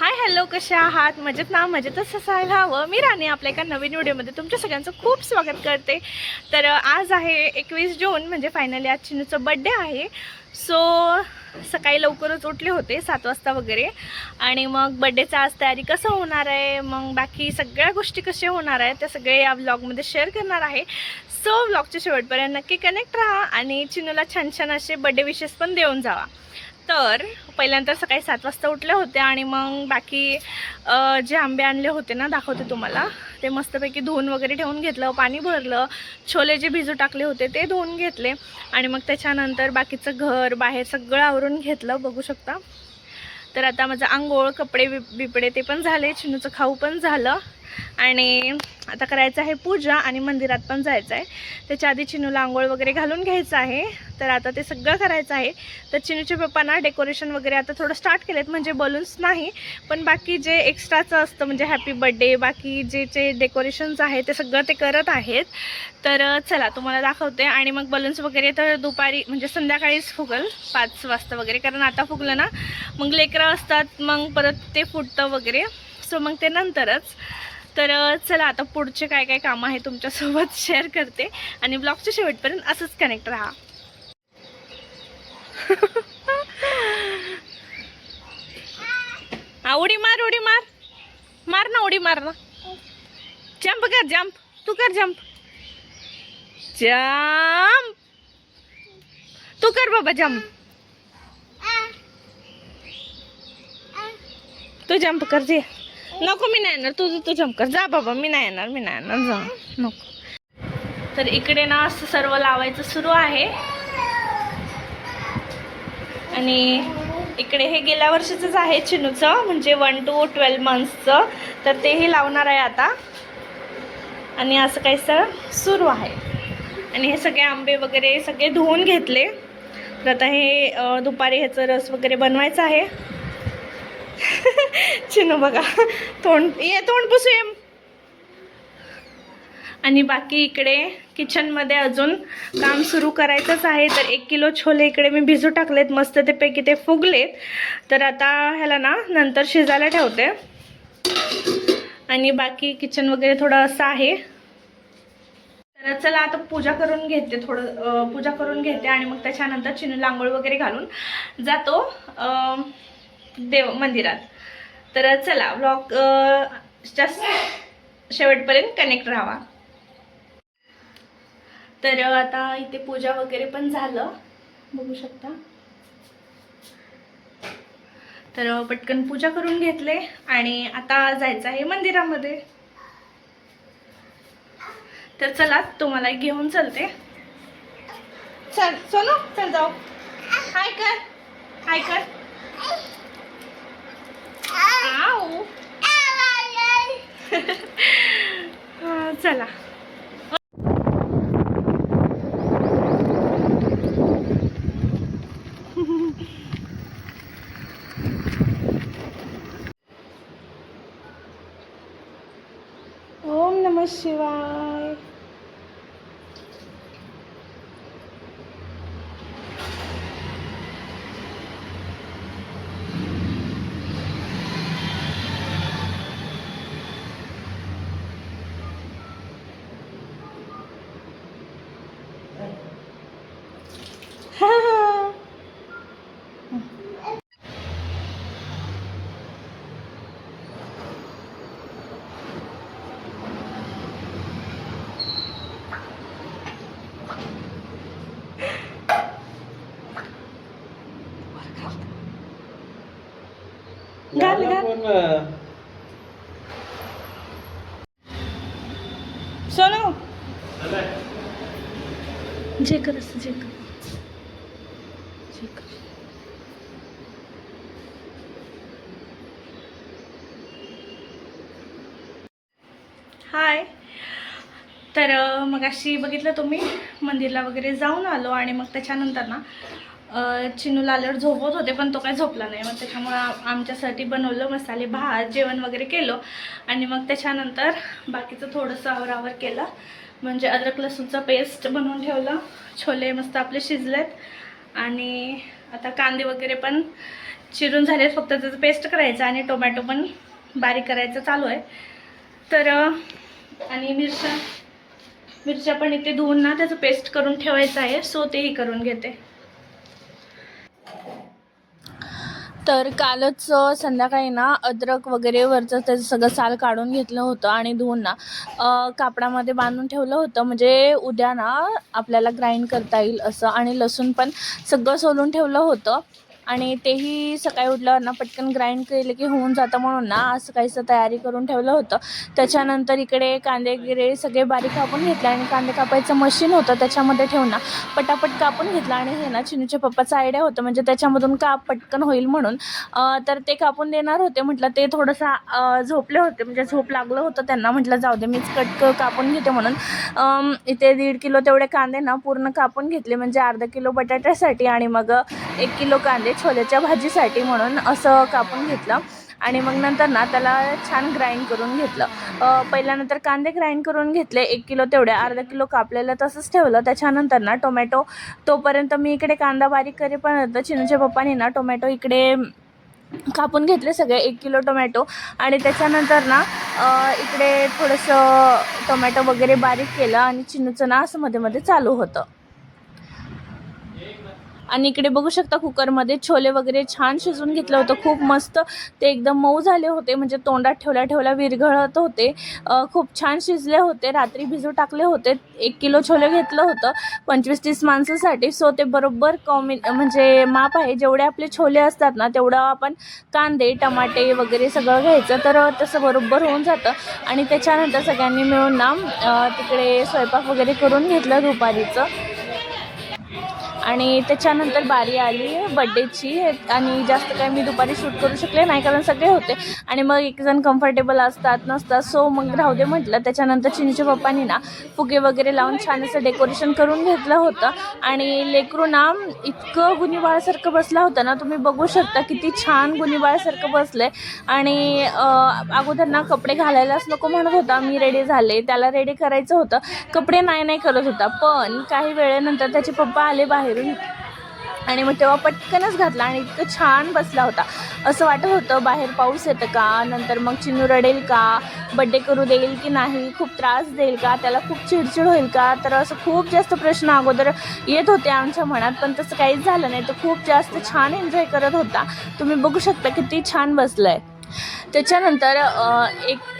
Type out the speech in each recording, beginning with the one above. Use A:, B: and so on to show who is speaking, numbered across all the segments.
A: Hi hello, कशा आहात? मजेत ना? मजेतच असायला हवं. मी राणी आपल्या एका नवीन व्हिडिओमध्ये तुमच्या सगळ्यांचं खूप स्वागत करते. तर आज आहे 21 जून, म्हणजे फायनली आज चिनूचं बड्डे आहे. सो सकाळी लवकरच उठले होते 7 वाजता वगैरे, आणि मग बड्डेचं आज तयारी कसं होणार आहे, मग बाकी सगळ्या गोष्टी कशा होणार आहेत त्या सगळे या व्लॉगमध्ये शेअर करणार आहे. सो व्लॉगच्या शेवटपर्यंत नक्की कनेक्ट राहा आणि चिनूला छान छान असे बड्डे विशेस पण देऊन जावा. तर पहिल्यांदा सकाळी 7 वाजता उठले होते आणि मग बाकी जे आंबे आणले होते ना, दाखवते तुम्हाला. ते मस्तपैकी धुवून वगैरे ठेवून घेतलं, पाणी भरलं, छोले जे भिजू टाकले होते ते धुवून घेतले, आणि मग त्याच्यानंतर बाकीचं घर बाहेर सगळं आवरून घेतलं, बघू शकता. तर आता माझं आंघोळ, कपडे बिपडे ते पण झाले, चिनूचं खाऊ पण झालं, आणि आता करायचं आहे पूजा आणि मंदिरात पण जायचं आहे. त्याच्या आधी चिनूला आंघोळ वगैरे घालून घ्यायचं आहे. तर आता ते सगळं करायचं आहे. तर चिनूच्या पप्पांना डेकोरेशन वगैरे आता थोडं स्टार्ट केलेत, म्हणजे बलून्स नाही पण बाकी जे एक्स्ट्राचं असतं, म्हणजे हॅपी बर्थडे बाकी जे डेकोरेशन्स आहे ते सगळं ते करत आहेत. तर चला तुम्हाला दाखवते. आणि मग बलून्स वगैरे तर दुपारी म्हणजे संध्याकाळीच फुगल 5 वाजता वगैरे, कारण आता फुगलं ना मग लेकरं असतात, मग परत ते फुटतं वगैरे, सो मग ते नंतरच. तर चला आता पुढचे काय काय कामं आहे तुमच्यासोबत शेअर करते, आणि ब्लॉगच्या शेवटपर्यंत असंच कनेक्ट राहा. उडी मार, उडी मार, मार ना, उडी मार ना. जंप कर, जंप, तू कर जंप, जंप, तू कर बाबा जंप, तू जंप कर जे. नको, मी नाही येणार, तू जंप कर, जा बाबा, मी नाही येणार, जा, नको. तर इकडे ना असं सर्व लावायचं सुरू आहे, आणि इकडे हे गेल्या वर्षीचंच आहे चिनूचं, म्हणजे 1 to 12 मंथ्सचं, तर तेही लावणार आहे आता. आणि असं काही सुरू आहे. आणि हे सगळे आंबे वगैरे सगळे धुवून घेतले. तर आता हे दुपारी ह्याचं रस वगैरे बनवायचं आहे. चिनू बघा, तोंड पुसू ये. आणि बाकी इकडे किचनमध्ये अजून काम सुरू करायचंच आहे. तर 1 किलो छोले इकडे मी भिजू टाकलेत, मस्त ते पैकी ते फुगलेत. तर आता ह्याला ना नंतर शिजायला ठेवते. आणि बाकी किचन वगैरे थोडं असं आहे. तर चला आता पूजा करून घेते, पूजा करून घेते, आणि मग त्याच्यानंतर चिनूला आंघोळ वगैरे घालून जातो देव मंदिरात. तर चला व्लॉग जस्ट शेवटपर्यंत कनेक्ट राहा. तर आता इथे पूजा वगैरे पण झालं, बघू शकता. तर पटकन पूजा करून घेतले आणि आता जायचं आहे मंदिरामध्ये. तर चला तुम्हाला घेऊन चलते. चल सोनू, चल जाऊ. हाय कर, हाय कर. आऊ. चला. ओम नमः शिवाय. घाल घाल सोनू, जे कर असं, जे कर. हाय. तर मग अशी बघितलं तुम्ही, मंदिरला वगैरे जाऊन आलो, आणि मग त्याच्यानंतर ना चिनूला आल्यावर झोपत होते, पण तो काय झोपला नाही. मग त्याच्यामुळं आमच्यासाठी बनवलं मसाले भात, जेवण वगैरे केलं, आणि मग त्याच्यानंतर बाकीचं थोडंसं आवरावर केलं, म्हणजे अद्रक लसूणचं पेस्ट बनवून ठेवलं. छोले मस्त आपले शिजलेत, आणि आता कांदे वगैरे पण चिरून झाले, फक्त त्याचं पेस्ट करायचं आणि टोमॅटो पण बारीक करायचं चालू आहे. तर आणि मिरच्या पण इथे धुवून ना त्याचं पेस्ट करून ठेवायचं आहे. सो तेही करून घेते. तर कालच संध्याकाळी ना अद्रक वगैरे वरचं त्याचं सगळं साल काढून घेतलं होतं आणि धुवून ना कापडामध्ये बांधून ठेवलं होतं, म्हणजे उद्या ना आपल्याला ग्राइंड करता येईल असं. आणि लसूण पण सगळं सोलून ठेवलं होतं आणि तेही सकाळी उठल्यावर ना पटकन ग्राइंड केलं की होऊन जातं, म्हणून ना असं काहीसं तयारी करून ठेवलं होतं. त्याच्यानंतर इकडे कांदे वगैरे सगळे बारीक कापून घेतले आणि कांदे कापायचं मशीन होतं त्याच्यामध्ये ठेवून ना पटापट कापून घेतलं. आणि हे ना चिनूच्या पप्पाचं आयडिया होतं, म्हणजे त्याच्यामधून काप पटकन होईल म्हणून. तर ते कापून देणार होते. म्हटलं ते थोडंसं झोपले होते, म्हणजे झोप लागलं होतं त्यांना. म्हटलं जाऊ दे मीच कापून घेते म्हणून इथे 1.5 किलो तेवढे कांदे ना पूर्ण कापून घेतले, म्हणजे अर्धा किलो बटाट्यासाठी आणि मग 1 किलो कांदे छोल्याच्या भाजीसाठी म्हणून असं कापून घेतलं. आणि मग नंतर ना त्याला छान ग्राइंड करून घेतलं. पहिल्यानंतर कांदे ग्राइंड करून घेतले 1 किलो तेवढे, अर्धा किलो कापलेलं तसंच ठेवलं. त्याच्यानंतर ना टोमॅटो, तोपर्यंत मी इकडे कांदा बारीक करेपर्यंत चिनूच्या पप्पानी ना टोमॅटो इकडे कापून घेतले सगळे 1 किलो टोमॅटो. आणि त्याच्यानंतर ना इकडे थोडंसं टोमॅटो वगैरे बारीक केलं आणि चिनूचं ना असं मध्ये मध्ये चालू होतं. आणि इकडे बघू शकता कुकरमध्ये छोले वगैरे छान शिजवून घेतलं होतं, खूप मस्त. ते एकदम मऊ झाले होते, म्हणजे तोंडात ठेवल्या विरघळत होते. खूप छान शिजले होते. रात्री भिजू टाकले होते. 1 किलो छोले घेतलं होतं 25-30 माणसासाठी. सो ते बरोबर म्हणजे माप आहे. जेवढे आपले छोले असतात ना तेवढं आपण कांदे टमाटे वगैरे सगळं घ्यायचं, तर तसं बरोबर होऊन जातं. आणि त्याच्यानंतर सगळ्यांनी मिळून ना तिकडे स्वयंपाक वगैरे करून घेतलं दुपारीचं. आणि त्याच्यानंतर बारी आली बड्डेची. आणि जास्त काही मी दुपारी शूट करू शकले नाही, कारण सगळे होते आणि मग एकजण कम्फर्टेबल असतात नसतात. सो मग राहू दे म्हटलं. त्याच्यानंतर चिनूच्या पप्पांनी ना फुगे वगैरे लावून छान असं डेकोरेशन करून घेतलं होतं. आणि लेकरू ना इतकं गुणीबाळासारखं बसला होता ना, तुम्ही बघू शकता किती छान गुणीबाळासारखं बसलं आहे. आणि अगोदर ना कपडे घालायलाच नको म्हणत होता. मी रेडी झाले, त्याला रेडी करायचं होतं, कपडे नाही करत होता. पण काही वेळेनंतर त्याचे पप्पा आले बाहेरून आणि मग तेव्हा पटकनच घातला आणि इतकं छान बसला होता. असं वाटत होतं बाहेर पाऊस येतं का, नंतर मग चिनू रडेल का, बड्डे करू देईल की नाही, खूप त्रास देईल का, त्याला खूप चिडचिड होईल का. तर असं खूप जास्त प्रश्न अगोदर येत होते आमच्या मनात, पण तसं काहीच झालं नाही. तो खूप जास्त छान एन्जॉय करत होता. तुम्ही बघू शकता किती छान बसलं आहे. त्याच्यानंतर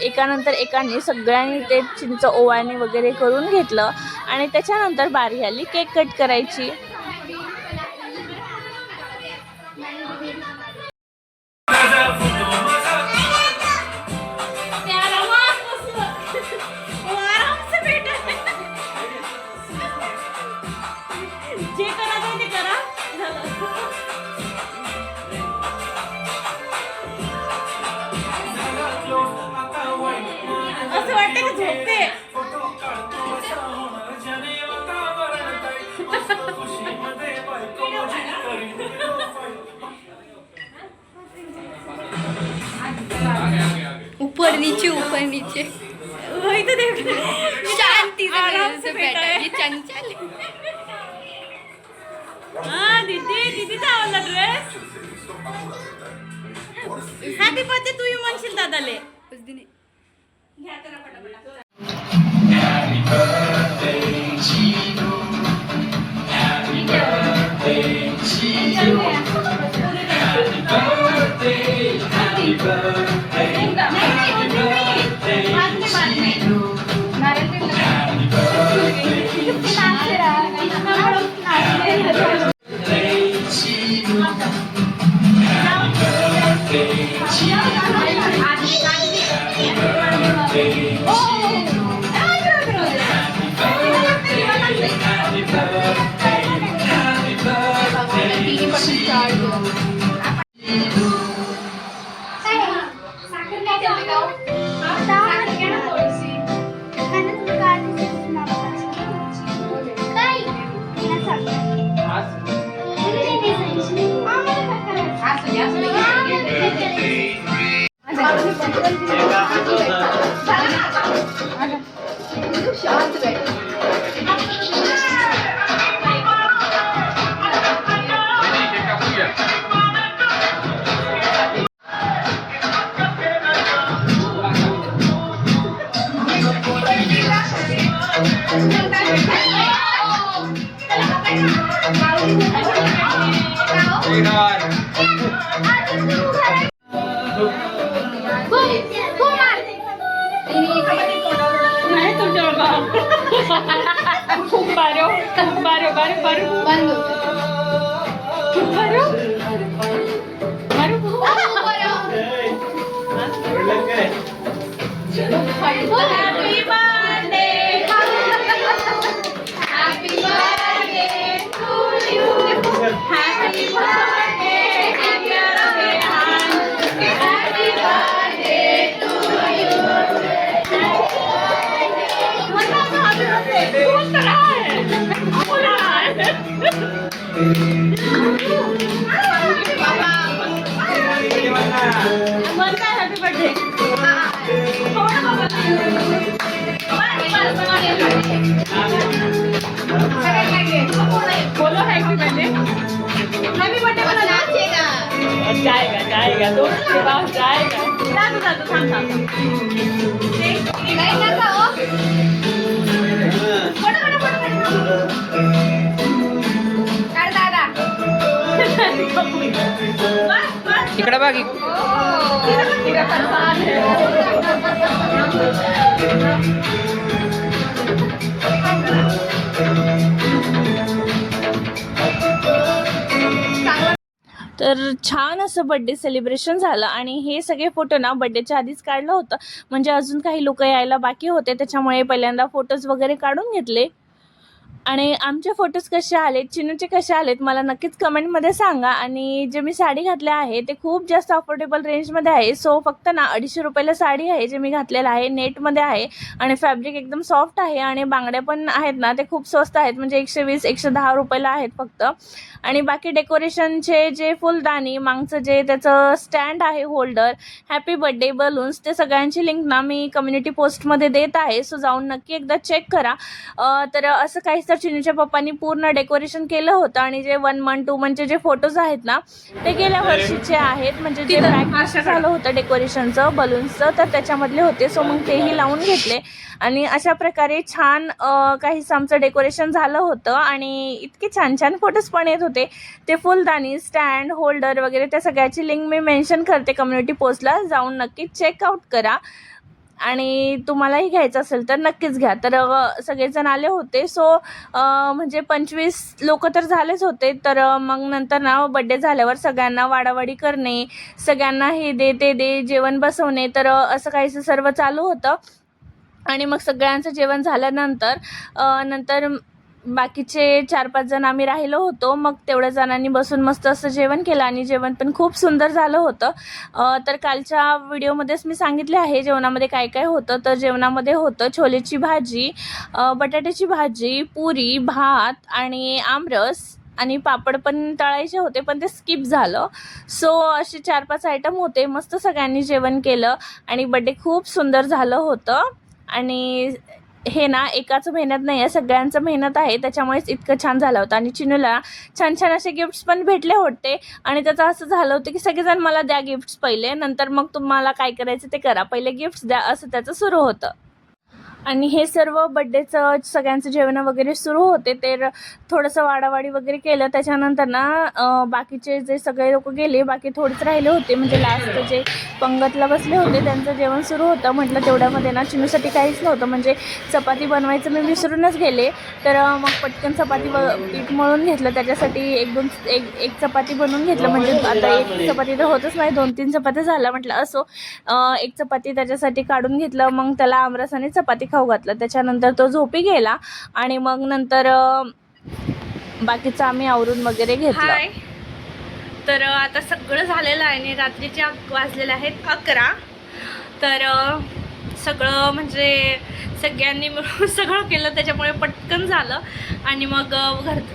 A: एकानंतर एकाने सगळ्यांनी ते चिंच ओवाळणी वगैरे करून घेतलं. आणि त्याच्यानंतर बारी आली केक कट करायची. असं वाटतं का झोपते.
B: ऊपर नीचे
A: वही तो देख
B: शांति से बैठा है ये चंचल.
A: हाँ दीदीचा आवडला ड्रेस. हॅपी बर्थडे तू यू म्हणशील दादाले.
B: उस दिन
A: घ्या तर पटापट. Happy birthday. बोलो हॅपी बर्थडे. हॅपी बर्थडे बोला ना. जाएगा दोस्त बात जाएगा. जातो थांब थांब.
C: इकडे बघ.
A: तर छान असं बड्डे सेलिब्रेशन झालं आणि हे सगळे फोटो ना बड्डेच्या आधीच काढलं होतं, म्हणजे अजून काही लोक यायला बाकी होते, त्याच्यामुळे पहिल्यांदा फोटोज वगैरे काढून घेतले. आणि आमचे फोटोज कसे आलेत, चिनूचे कसे आलेत मला नक्कीच कमेंटमध्ये सांगा. आणि जे मी साडी घातले आहे ते खूप जास्त अफोर्डेबल रेंजमध्ये आहे. सो फक्त ना 250 रुपयाला साडी आहे जे मी घातलेलं आहे, नेटमध्ये आहे आणि फॅब्रिक एकदम सॉफ्ट आहे. आणि बांगड्या पण आहेत ना ते खूप स्वस्त आहेत, म्हणजे 120-110 रुपयाला आहेत फक्त. आणि बाकी डेकोरेशनचे जे फुलदाणी, मागचं जे त्याचं स्टँड आहे होल्डर, हॅपी बर्थडे बलून्स, ते सगळ्यांची लिंक ना मी कम्युनिटी पोस्टमध्ये देत आहे. सो जाऊन नक्की एकदा चेक करा. तर असं काही तर चिनूच्या पप्पांनी पूर्ण डेकोरेशन केलं होतं. आणि जे 1 month 2 monthचे जे फोटोज आहेत ना ते गेल्या वर्षीचे आहेत, म्हणजे जे प्रॅक्टिस झालं होतं डेकोरेशनचं बलून्सचं तर त्याच्यामधले होते. सो मग तेही लावून घेतले आणि अशा प्रकारे छान काहीसं आमचं डेकोरेशन झालं होतं. आणि इतके छान छान फोटोज पण येत होते. ते फुलदाणी, स्टँड, होल्डर वगैरे त्या सगळ्याची लिंक मी मेन्शन करते कम्युनिटी पोस्टला, जाऊन नक्की चेकआउट करा. आणि तुम्हालाही घ्यायचं असेल तर नक्कीच घ्या. तर सगळेजण आले होते. सो म्हणजे 25 लोक तर झालेच होते. तर मग नंतर ना बड्डे झाल्यावर सगळ्यांना वाडावाडी करणे, सगळ्यांना हे दे ते दे, जेवण बसवणे, तर असं काहीसं सर्व चालू होतं. आणि मग सगळ्यांचं जेवण झाल्यानंतर नंतर बाकीचे 4-5 जण आम्ही राहिलो होतो. मग तेवढ्या जणांनी बसून मस्त असं जेवण केलं आणि जेवण पण खूप सुंदर झालं होतं. तर कालच्या व्हिडिओमध्येच मी सांगितले आहे जेवणामध्ये काय काय होतं. तर जेवणामध्ये होतं छोलेची भाजी, बटाट्याची भाजी, पुरी, भात आणि आमरस आणि पापड पण तळायचे होते पण ते स्किप झालं. सो असे 4-5 आयटम होते. मस्त सगळ्यांनी जेवण केलं आणि बड्डे खूप सुंदर झालं होतं. आणि हे ना एकाचं मेहनत नाही आहे, सगळ्यांचं मेहनत आहे, त्याच्यामुळेच इतकं छान झालं होतं. आणि चिनूला छान छान असे गिफ्ट्स पण भेटले होते. आणि त्याचं असं झालं होतं की सगळेजण मला द्या गिफ्ट्स पहिले, नंतर मग तुम्हाला काय करायचं ते करा, पहिले गिफ्ट्स द्या, असं त्याचं सुरू होतं. आणि हे सर्व बड्डेचं सगळ्यांचं जेवण वगैरे सुरू होते. ते थोडंसं वाडावाडी वगैरे केलं. त्याच्यानंतर ना बाकीचे जे सगळे लोक गेले, बाकी थोडेच राहिले होते, म्हणजे लास्ट जे पंगतला बसले होते त्यांचं जेवण सुरू होतं. म्हटलं तेवढ्यामध्ये ना चिनूसाठी काहीच नव्हतं, म्हणजे चपाती बनवायचं मी विसरूनच गेले. तर मग पटकन चपाती पीठ मळून घेतलं, त्याच्यासाठी एक चपाती बनवून घेतलं. म्हणजे आता एक चपाती तर होतच नाही, 2-3 चपात्या झाल्या. म्हटलं असो, एक चपाती त्याच्यासाठी काढून घेतलं. मग त्याला आमरस आणि चपाती खाऊ घातलं. त्याच्यानंतर तो झोपी गेला आणि मग नंतर बाकीचं आम्ही आवरून वगैरे घेतलं. तर आता सगळं झालेलं आहे आणि रात्रीचे वाजलेले आहेत 11. तर सगळं म्हणजे सगळ्यांनी मिळून सगळं केलं, त्याच्यामुळे पटकन झालं. आणि मग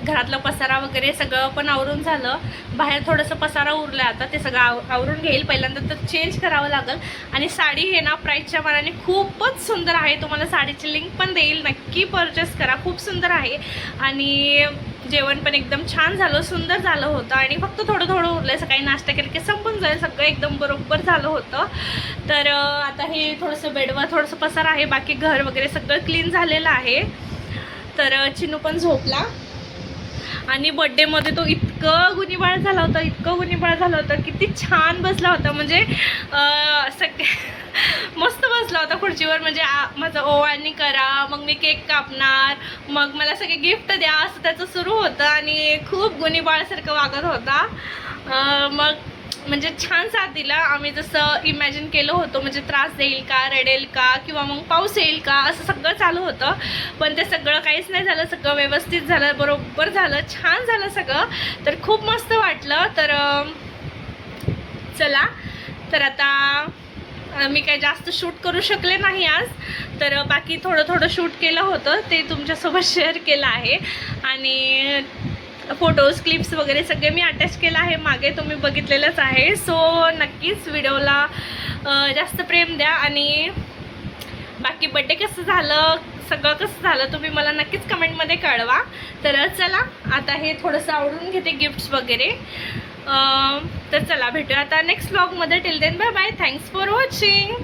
A: घरातला पसारा वगैरे सगळं पण आवरून झालं. बाहेर थोडंसं पसारा उरलं, आता ते सगळं आवरून घेईल. पहिल्यांदा तर चेंज करावं लागेल. आणि साडी हे ना प्राईसच्या मानाने खूपच सुंदर आहे, तुम्हाला साडीची लिंक पण देईल, नक्की परचेस करा, खूप सुंदर आहे. आणि जेवण पण एकदम छान झालं, सुंदर झालं होतं. आणि फक्त थोडं थोडं उरलं, सकाळी नाश्ता केलं की संपून जाईल, सगळं एकदम बरोबर झालं होतं. तर आता हे थोडंसं बेडवर थोडंसं पसार आहे, बाकी घर वगैरे सगळं क्लीन झालेलं आहे. तर चिनू पण झोपला. आणि बड्डेमध्ये तो इतकं गुणीबाळ झाला होता, इतकं गुणीबाळ झालं होतं, किती छान बसला होता, म्हणजे मस्त बसला होता खुर्चीवर. म्हणजे माझं ओवाळणी करा, मग मी केक कापणार, मग मला सगळे गिफ्ट द्या, असं त्याचं सुरू होतं. आणि खूप गुणीबाळासारखं वागत होता. मग म्हणजे छान साथ दिला. आम्ही जसं इमॅजिन केलं होतं, म्हणजे त्रास देईल का, रडेल का, किंवा मग पाऊस येईल का, असं सगळं चालू होतं. पण ते सगळं काहीच नाही झालं, सगळं व्यवस्थित झालं, बरोबर झालं, छान झालं सगळं. तर खूप मस्त वाटलं. तर चला, तर आता मी काही जास्त शूट करू शकले नाही आज, तर बाकी थोडं थोडं शूट केलं होतं ते तुमच्यासोबत शेअर केलं आहे. आणि फोटोज क्लिप्स वगैरे सगळे मी अटॅच केलं आहे, मागे तुम्ही बघितलेलंच आहे. सो नक्कीच व्हिडिओला जास्त प्रेम द्या आणि बाकी बड्डे कसं झालं, सगळं कसं झालं तुम्ही मला नक्कीच कमेंटमध्ये कळवा. तर चला आता हे थोडंसं आवडून घेते गिफ्ट्स वगैरे. तर चला भेटूया आता नेक्स्ट व्लॉगमध्ये. Till then bye bye. Thanks for watching.